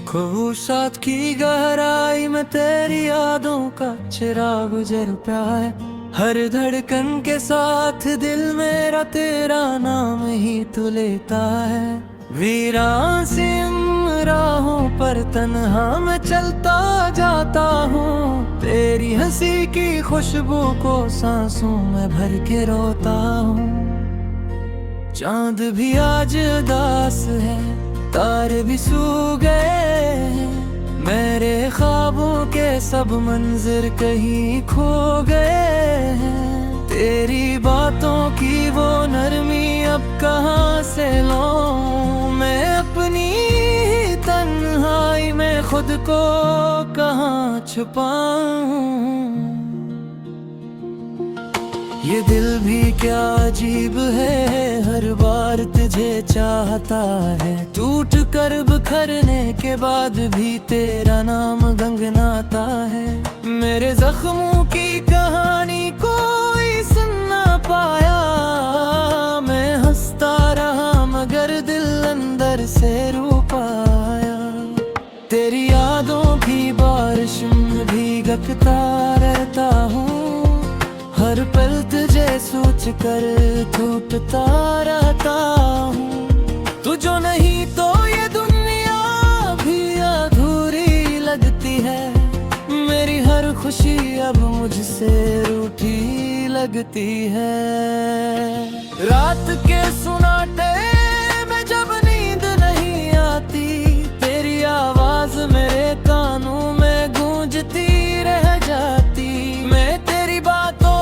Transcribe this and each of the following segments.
खौशात की गहराई में तेरी यादों का चिराग गुजर प्या है। हर धड़कन के साथ दिल मेरा तेरा नाम ही तो लेता है। वीरान सी राहों पर तन्हा मैं चलता जाता हूँ। तेरी हंसी की खुशबू को सांसों में भर के रोता हूँ। चांद भी आज उदास है, तारे भी सो गए। मेरे ख्वाबों के सब मंजिर कहीं खो गए हैं। तेरी बातों की वो नरमी अब कहाँ से लूं मैं? अपनी ही तन्हाई में खुद को कहाँ छुपाऊं? ये दिल भी क्या अजीब है, हर बार तुझे चाहता है। टूट कर बिखरने के बाद भी तेरा नाम गंगनाता है। मेरे जख्मों की कहानी कोई सुन ना पाया। मैं हंसता रहा मगर दिल अंदर से रो पाया। तेरी यादों की बारिश में भीगता रहता हूँ। हर पल तुझे सोच कर टूटता रहता हूँ। तू जो नहीं तो ये दुनिया भी अधूरी लगती है। मेरी हर खुशी अब मुझसे रूठी लगती है। रात के सुनाटे में जब नींद नहीं आती, तेरी आवाज मेरे कानों में गूंजती रह जाती। मैं तेरी बातों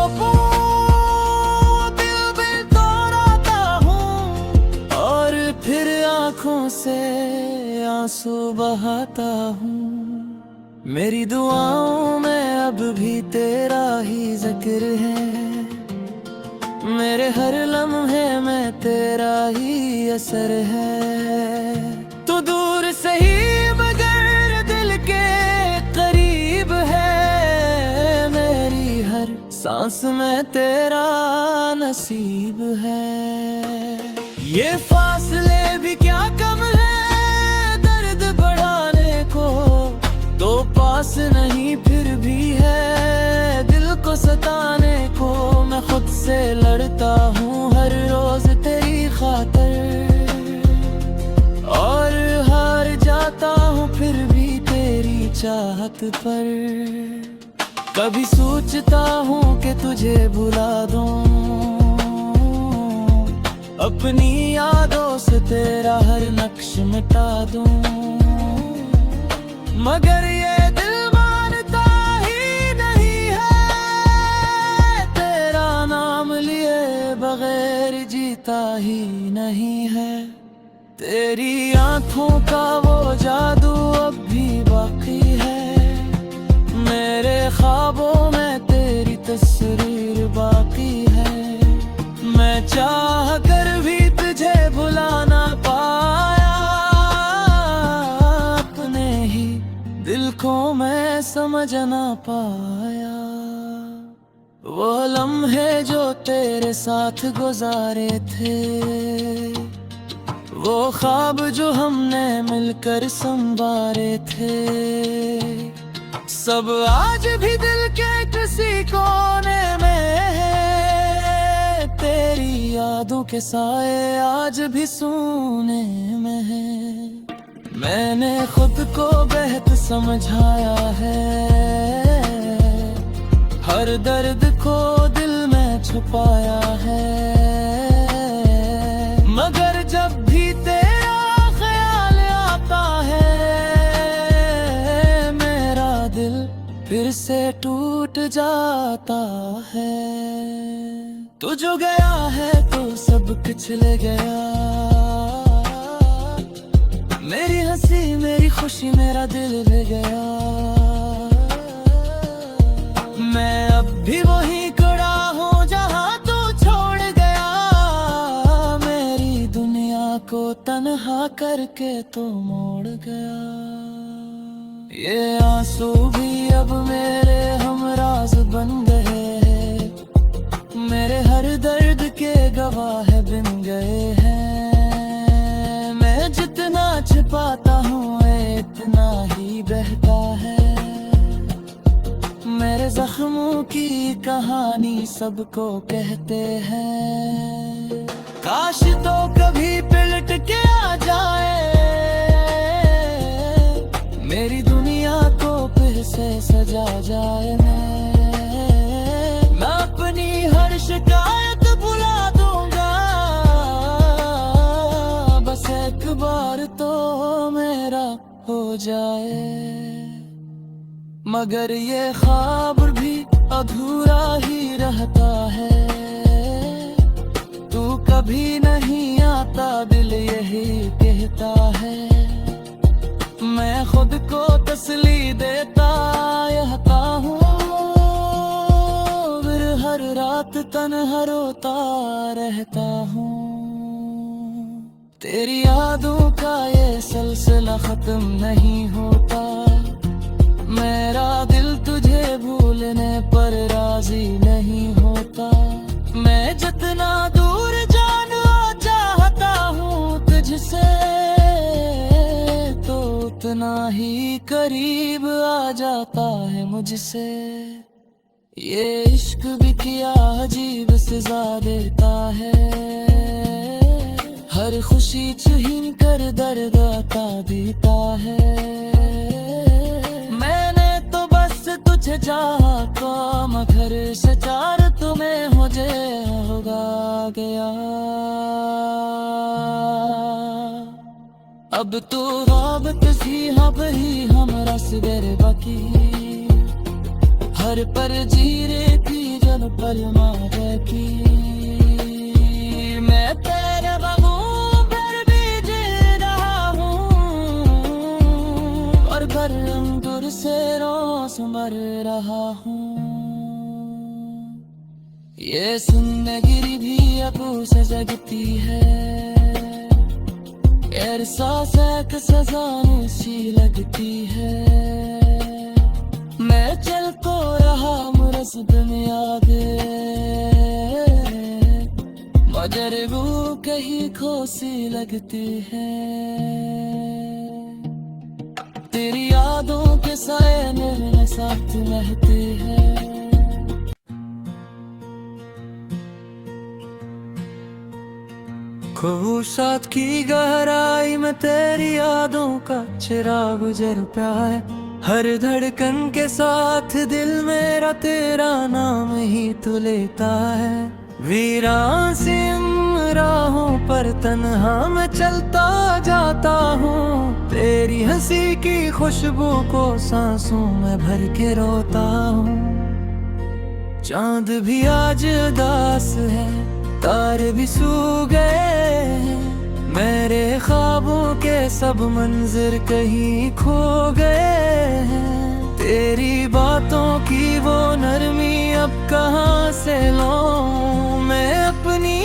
आँखों से आंसू बहाता हूँ। मेरी दुआओं में अब भी तेरा ही जिक्र है। मेरे हर लम्हे में तेरा ही असर है। तू दूर से ही मगर दिल के करीब है। मेरी हर सांस में तेरा नसीब है। ये फासले भी क्या कम है दर्द बढ़ाने को। तो पास नहीं फिर भी है दिल को सताने को। मैं खुद से लड़ता हूँ हर रोज तेरी खातिर, और हार जाता हूँ फिर भी तेरी चाहत पर। कभी सोचता हूँ कि तुझे भुला दूं, अपनी यादों से तेरा हर नक्श मिटा दूं। मगर ये दिल मानता ही नहीं है। तेरा नाम लिए बगैर जीता ही नहीं है। तेरी आंखों का वो जादू अब भी बाकी है। मेरे ख्वाबों में तेरी तस्वीर बाकी है। मैं चाह कर भी तुझे भुला ना पाया। अपने ही दिल को मैं समझ ना पाया। वो लम्हे जो तेरे साथ गुजारे थे, वो ख्वाब जो हमने मिलकर संवारे थे, सब आज भी दिल के किसी कोने में है। तेरी यादों के साए आज भी सोने में है। मैंने खुद को बेहद समझाया है। हर दर्द को दिल में छुपाया है। मगर जब भी तेरा ख्याल आता है, मेरा दिल फिर से टूट जाता है। तू जो गया है तो सब कुछ ले गया। मेरी हंसी मेरी खुशी मेरा दिल ले गया। मैं अब भी वही खड़ा हूँ जहाँ तू छोड़ गया। मेरी दुनिया को तन्हा करके तो मोड़ गया। ये आंसू भी अब मेरे हमराज बन गए। मेरे हर दर्द के गवाह बिन गए हैं। मैं जितना छिपाता हूँ इतना ही बहता है। मेरे जख्मों की कहानी सबको कहते हैं। काश तो कभी पलट के आ जाए, मेरी दुनिया को फिर से सजा जाए। मैं अपनी हर शिकायत भुला दूंगा, बस एक बार तो मेरा हो जाए। मगर ये ख्वाब भी अधूरा ही रहता है। तू कभी नहीं आता, दिल यही कहता है। मैं खुद को तसल्ली देता रहता हूँ, फिर हर रात तन्हा रोता रहता हूँ। तेरी यादों का ये सिलसिला खत्म नहीं होता। मेरा दिल तुझे भूलने पर राजी नहीं होता। मैं जितना दूर जाना चाहता हूँ तुझसे, तो उतना ही करीब आ जाता है मुझसे। ये इश्क भी क्या अजीब सजा देता है। हर खुशी छीन कर दर्द अता देता है। मैंने तो बस तुझे चाहा काम घर से चार, तुम्हें मुझे होगा गया। अब तो राबत सी हब ही हमरा सवेरे बाकी। हर पर जीरे थी जब पर मारे की। मैं तेरे बागों पर भी जी रहा हूँ, और घर अंगूर से रोस मर रहा हूँ। ये जिंदगी भी अबू से जगती है। एहसास एक सजा सी लगती है। मैं चल तो रहा मुरसद में आगे, मगर वो कहीं खोसी लगती है। तेरी यादों के साए मेरे साथ रहते हैं। खूबसूरत की गहराई में तेरी यादों का चिराग गुजर प्या है। हर धड़कन के साथ दिल मेरा तेरा नाम ही तो लेता है। वीरान सी राहों पर तन्हा मैं चलता जाता हूँ। तेरी हंसी की खुशबू को सांसों में भर के रोता हूँ। चांद भी आज उदास है, तारे भी सो गए। मेरे ख्वाबों के सब मंजिर कहीं खो गए। तेरी बातों की वो नरमी अब कहाँ से लूं। मैं अपनी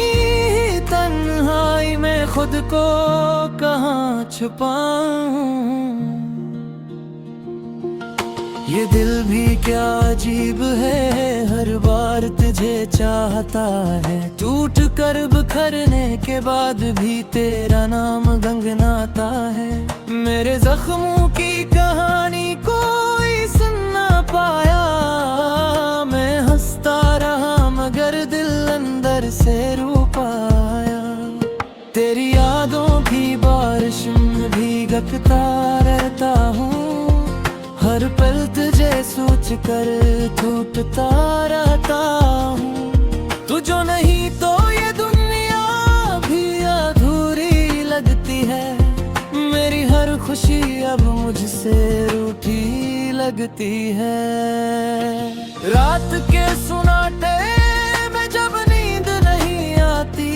तन्हाई में खुद को कहाँ छुपाऊं। ये दिल भी क्या अजीब है, हर बार तुझे चाहता है। टूट कर बिखरने के बाद भी तेरा नाम गंगनाता है। मेरे जख्मों की कहानी कोई सुन ना पाया। मैं हंसता रहा मगर दिल अंदर से रो पाया। तेरी यादों की बारिश में भीगता रहता हूँ। हर पल तुझे सोच कर टूटता रहता हूँ। तू जो नहीं तो ये दुनिया भी अधूरी लगती है। मेरी हर खुशी अब मुझसे रूठी लगती है। रात के सुनाटे में जब नींद नहीं आती,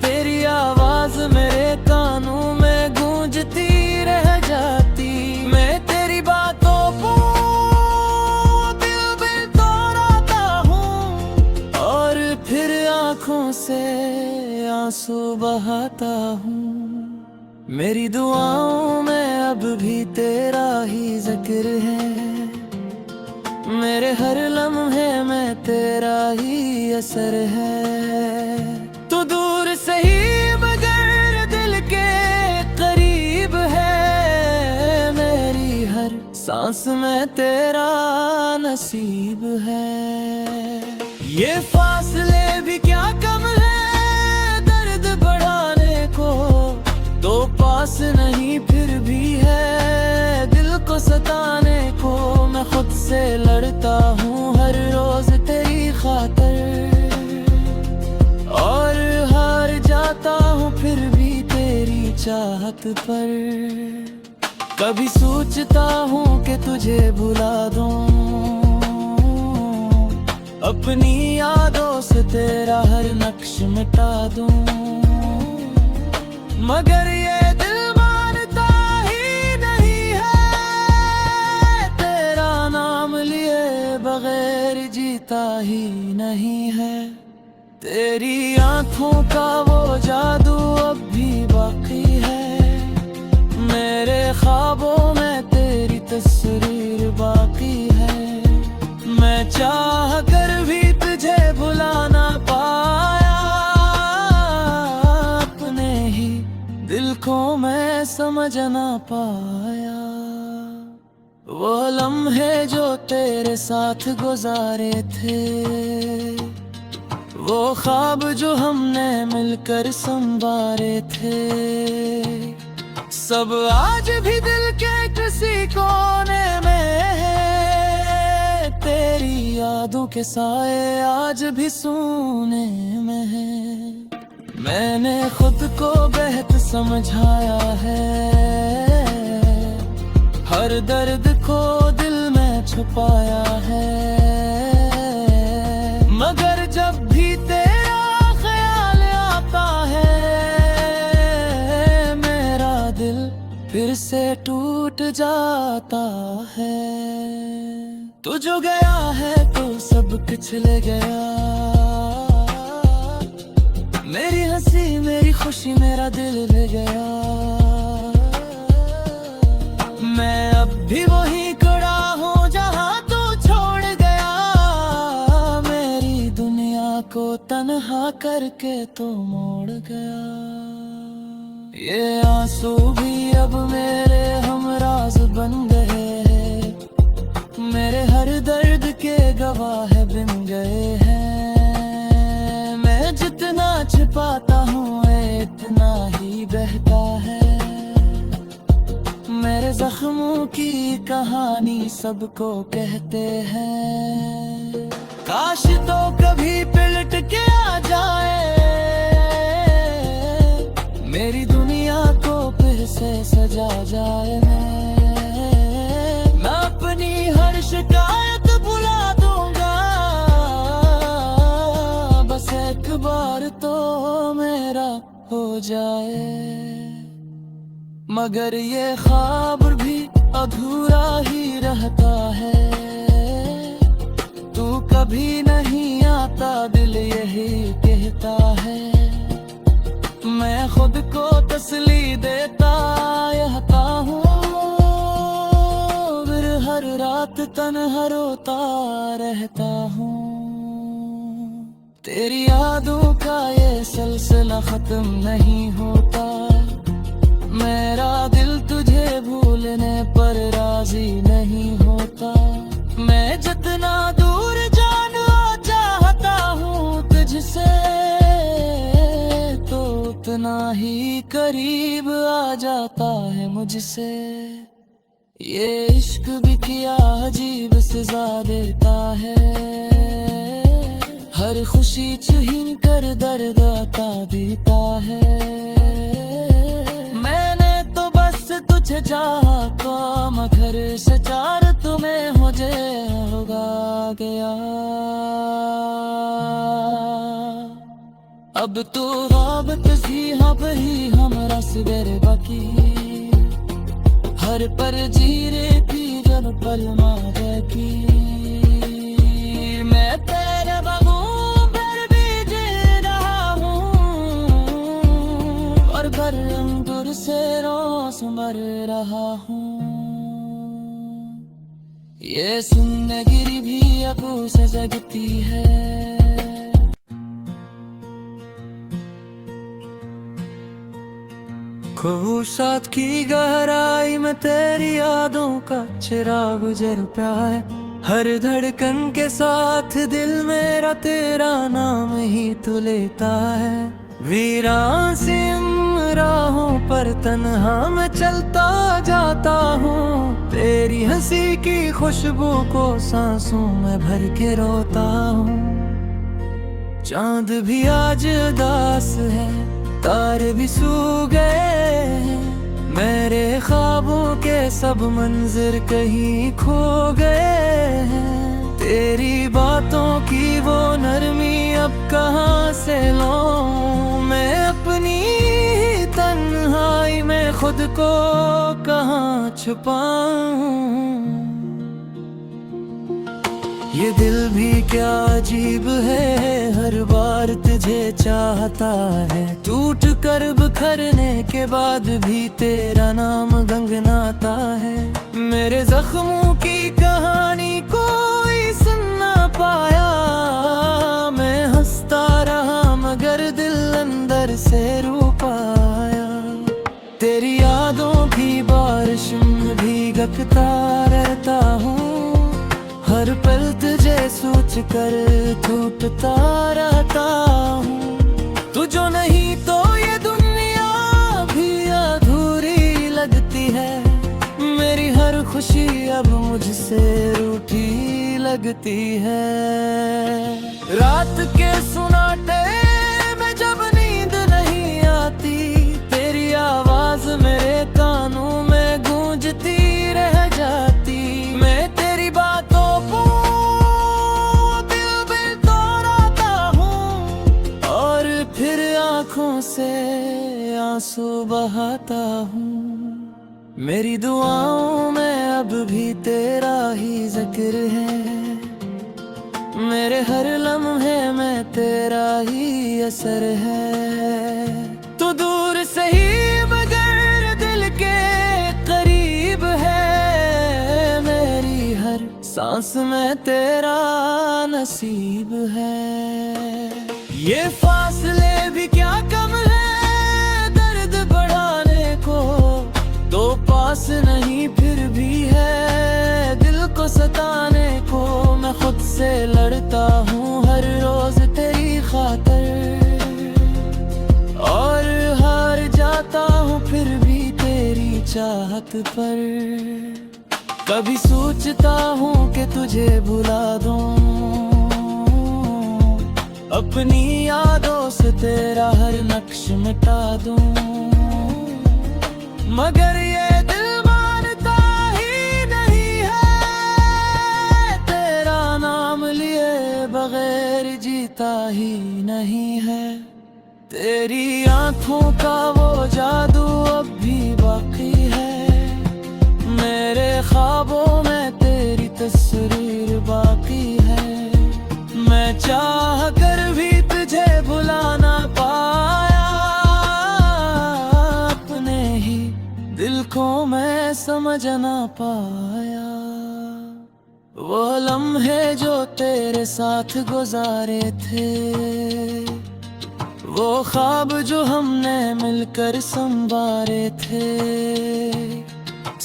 तेरी आवाज मेरे कानों में गूंजती रह जाती। मैं तेरी बातों आँखों से आंसू बहाता हूँ। मेरी दुआओं में अब भी तेरा ही जिक्र है। मेरे हर लम्हे में तेरा ही असर है। तू दूर से ही मगर दिल के करीब है। मेरी हर सांस में तेरा नसीब है। ये फासले भी क्या कम है दर्द बढ़ाने को, तो पास नहीं फिर भी है दिल को सताने को। मैं खुद से लड़ता हूँ हर रोज तेरी खातिर, और हार जाता हूँ फिर भी तेरी चाहत पर। कभी सोचता हूँ कि तुझे भुला दूं, अपनी यादों से तेरा हर नक्श मिटा दूं, मगर ये दिल मानता ही नहीं है। तेरा नाम लिए बगैर जीता ही नहीं है। तेरी आंखों का वो जादू अब भी बाकी है, मेरे ख्वाबों में तेरी तस्वीर बाकी है। मैं चाह कर भी तुझे भुला ना पाया, अपने ही दिल को मैं समझ ना पाया। वो लम्हे जो तेरे साथ गुजारे थे, वो ख्वाब जो हमने मिलकर संवारे थे, सब आज भी दिल के किसी कोने में है। तेरी यादों के साए आज भी सूने में है। मैंने खुद को बेहद समझाया है, हर दर्द को दिल में छुपाया है, मगर जब भी तेरा ख्याल आता है मेरा दिल फिर से टूट जाता है। तू जो गया है तो सब कुछ ले गया, मेरी हंसी मेरी खुशी मेरा दिल ले गया। मैं अब भी वही खड़ा हूँ जहाँ तू छोड़ गया, मेरी दुनिया को तन्हा करके तो मोड़ गया। ये आंसू भी अब मेरे हमराज बन गए हैं, मेरे हर दर्द के गवाह बन गए हैं। मैं जितना छिपाता हूँ इतना ही बहता है, मेरे जख्मों की कहानी सबको कहते हैं। काश तो कभी पलट के आ जाए, मेरी दुनिया को फिर से सजा जाए। मैं अपनी हर शिकायत भुला दूंगा, बस एक बार तो मेरा हो जाए। मगर ये ख्वाब भी अधूरा ही रहता है, तू कभी नहीं आता दिल यही कहता है। मैं खुद को तसल्ली देता रहता हूँ, फिर हर रात तन्हा रोता रहता हूँ। तेरी यादों का ये सिलसिला खत्म नहीं होता, मेरा दिल तुझे भूलने पर राजी नहीं होता। मैं जितना दूर जाना चाहता हूँ तुझसे, तो उतना ही करीब आ जाता है मुझसे। ये इश्क भी क्या अजीब सजा देता है, हर खुशी छीन कर दर्द अता देता है। तुझे चाहा तो मगर से चार तुम्हें मुझे होगा गया। अब तो राबत सी हम ही हमरा सवेरे बाकी, हर पर जीरे की जब पल मारे की। मैं तेरे बागों पर भी जी रहा हूँ, और घर अंगूर से रोस मर रहा हूँ। ये जिंदगी भी अबू से जगती है। खबूसात की गहराई में तेरी यादों का चिराग जल प्या है। हर धड़कन के साथ दिल मेरा तेरा नाम ही तो लेता है। वीरान सी राहों पर तन्हा मैं चलता जाता हूँ। तेरी हंसी की खुशबू को सांसों में भर के रोता हूँ। चांद भी आज उदास है, तारे भी सो गए। मेरे ख्वाबों के सब मंजिर कहीं खो गए हैं। तेरी बातों की वो नरमी अब कहाँ से लाऊं। मैं अपनी तन्हाई में खुद को कहाँ छुपाऊं। ये दिल भी क्या अजीब है, हर बार तुझे चाहता है। टूट कर बिखरने के बाद भी तेरा नाम गंगनाता है। मेरे जख्मों की कहानी कोई सुन ना पाया। मैं हंसता रहा मगर दिल अंदर से रो पाया। तेरी यादों की बारिश में भीगता रहता हूँ। हर पल तुझे सोच कर टूटता रहता हूँ। तू जो नहीं तो ये दुनिया भी अधूरी लगती है। मेरी हर खुशी अब मुझसे रूठी लगती है। रात के सुनाटे में जब नींद नहीं आती, तेरी आवाज मेरे कानों में गूंजती रह जाती। मैं तेरी बातों आँखों से आंसू बहाता हूँ। मेरी दुआओं में अब भी तेरा ही जिक्र है। मेरे हर लम्हे में तेरा ही असर है। तू दूर से ही मगर दिल के करीब है। मेरी हर सांस में तेरा नसीब है। ये फासले भी क्या कम है दर्द बढ़ाने को। तो पास नहीं फिर भी है दिल को सताने को। मैं खुद से लड़ता हूँ हर रोज तेरी खातिर, और हार जाता हूँ फिर भी तेरी चाहत पर। कभी सोचता हूँ कि तुझे भुला दूं, अपनी यादों से तेरा हर नक्श मिटा दूं। मगर ये दिल मानता ही नहीं है। तेरा नाम लिए बगैर जीता ही नहीं है। तेरी आंखों का वो जादू अब भी बाकी है। मेरे ख्वाबों में तेरी तस्वीर बाकी है। मैं चाह कर भी तुझे भुला ना पाया। अपने ही दिल को मैं समझ ना पाया। वो लम्हे जो तेरे साथ गुजारे थे, वो ख्वाब जो हमने मिलकर संवारे थे,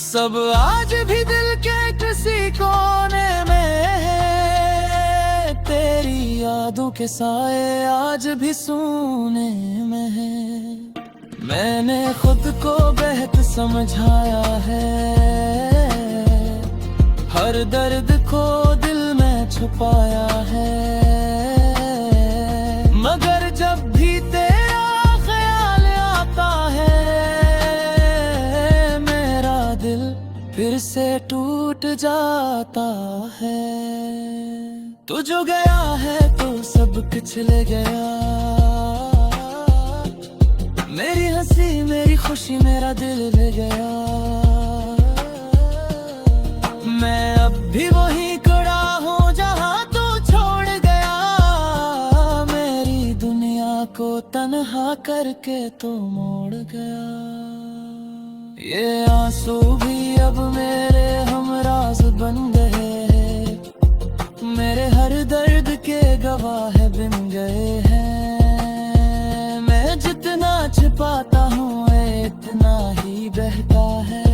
सब आज भी दिल के किसी कोने में है। तेरी यादों के साए आज भी सोने में है। मैंने खुद को बेहद समझाया है। हर दर्द को दिल में छुपाया है। मगर जब भी तेरा ख्याल आता है, मेरा दिल फिर से टूट जाता है। तू जो गया है तो सब कुछ ले गया। मेरी हंसी मेरी खुशी मेरा दिल ले गया। मैं अब भी वही खड़ा हूँ जहाँ तू छोड़ गया। मेरी दुनिया को तन्हा करके तो मोड़ गया। ये आंसू भी अब मेरे हमराज बन गए। मेरे हर दर्द के गवाह बिन गए हैं। मैं जितना छिपाता हूँ इतना ही बहता है।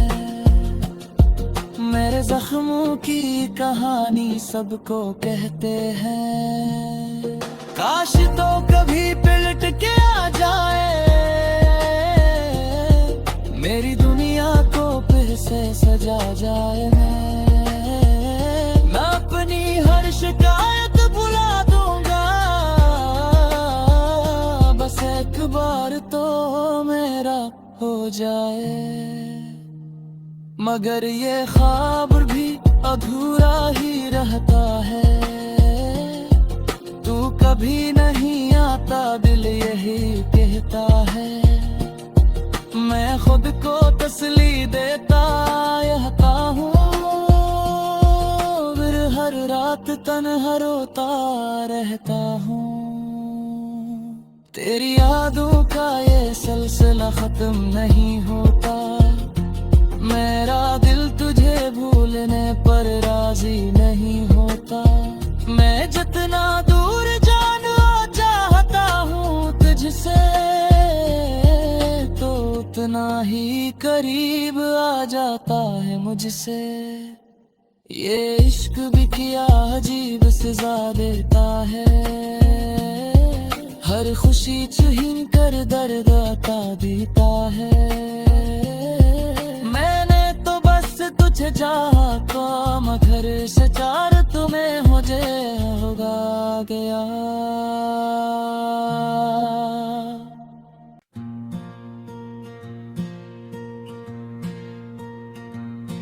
मेरे जख्मों की कहानी सबको कहते हैं, काश तो कभी पलट के आ जाए, मेरी दुनिया को फिर से सजा जाए। मैं अपनी हर शिकायत भुला दूंगा, बस एक बार तो मेरा हो जाए। मगर ये ख्वाब भी अधूरा ही रहता है, तू कभी नहीं आता दिल यही कहता है। मैं खुद को तसल्ली देता रहता हूँ, फिर हर रात तन्हा रोता रहता हूँ। तेरी यादों का ये सिलसिला खत्म नहीं होता, मेरा दिल तुझे भूलने पर राजी नहीं होता। मैं जितना दूर जाना चाहता हूँ तुझसे, तो उतना ही करीब आ जाता है मुझसे। ये इश्क भी क्या अजीब सजा देता है, हर खुशी छीन कर दर्द अता देता है। मैंने तो बस तुझे चाहा तो, मगर से चार तुम्हें मुझे होगा गया।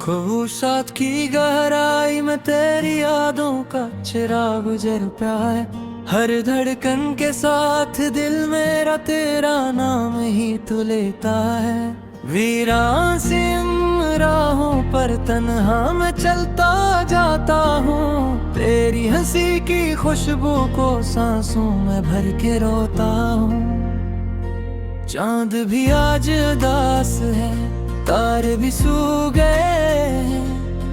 ख्वाहिशात की गहराई में तेरी यादों का चिराग जल प्या है, हर धड़कन के साथ दिल मेरा तेरा नाम ही तो लेता है। वीरान सी राहों पर तन्हा मैं चलता जाता हूँ, तेरी हंसी की खुशबू को सांसों में भर के रोता हूँ। चांद भी आज उदास है, तारे भी सो गए,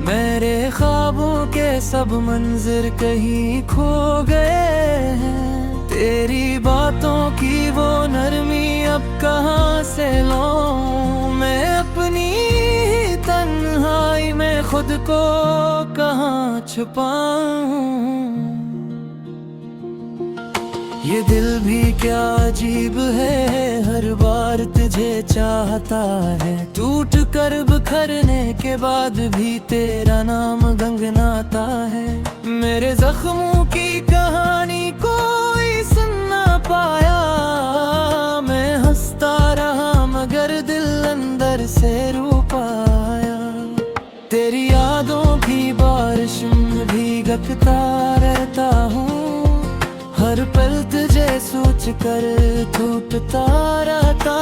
मेरे ख्वाबों के सब मंजिर कहीं खो गए हैं। तेरी बातों की वो नरमी अब कहाँ से लूं, मैं अपनी तन्हाई में खुद को कहाँ छुपाऊं। ये दिल भी क्या अजीब है, हर बार तुझे चाहता है, टूट कर बिखरने के बाद भी तेरा नाम गंगनाता है। मेरे जख्मों की कहानी कोई सुन ना पाया, मैं हंसता रहा मगर दिल अंदर से रो पाया। तेरी यादों की बारिश में भीगता रहता हूँ, हर पल तुझे सोच कर टूटता रहता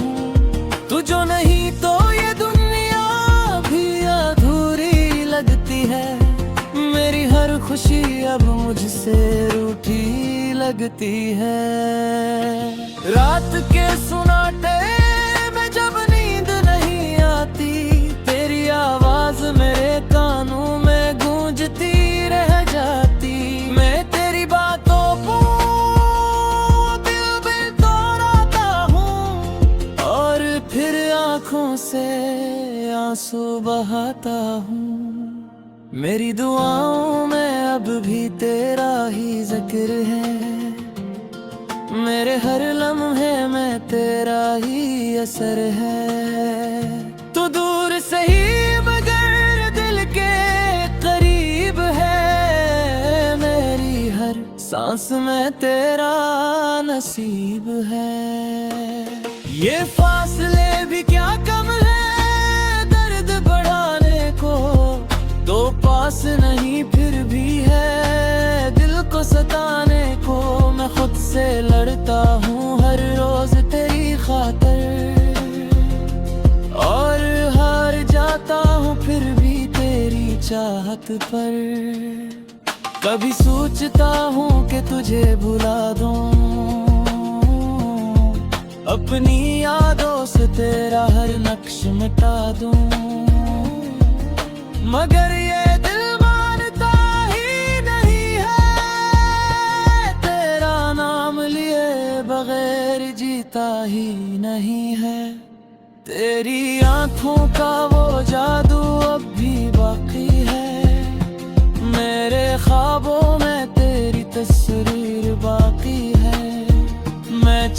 हूँ। तू जो नहीं तो ये दुनिया भी अधूरी लगती है, मेरी हर खुशी अब मुझसे रूठी लगती है। रात के सुनाटे में जब नींद नहीं आती, तेरी आवाज मेरे कानों में गूंजती रह जाती। मैं तेरी बातों को दिल में दोहराता हूँ, और फिर आँखों से आंसू बहाता हूँ। मेरी दुआओं में अब भी तेरा ही जिक्र है, मेरे हर लम्हे में तेरा ही असर है। तू दूर से ही मगर दिल के करीब है, मेरी हर सांस में तेरा नसीब है। ये फासले भी क्या कम है दर्द बढ़ाने को, दो पास नहीं फिर भी है दिल को सताने को। मैं खुद से लड़ता हूँ हर रोज तेरी खातिर, और हार जाता हूँ फिर भी तेरी चाहत पर। कभी सोचता हूँ कि तुझे भुला दूं, अपनी यादों से तेरा हर नक्श मिटा दूं, मगर ये दिल मानता ही नहीं है, तेरा नाम लिए बगैर जीता ही नहीं है। तेरी आंखों का वो जादू अब भी बाकी है, मेरे ख्वाबों में तेरी तस्वीर बाकी है। मैं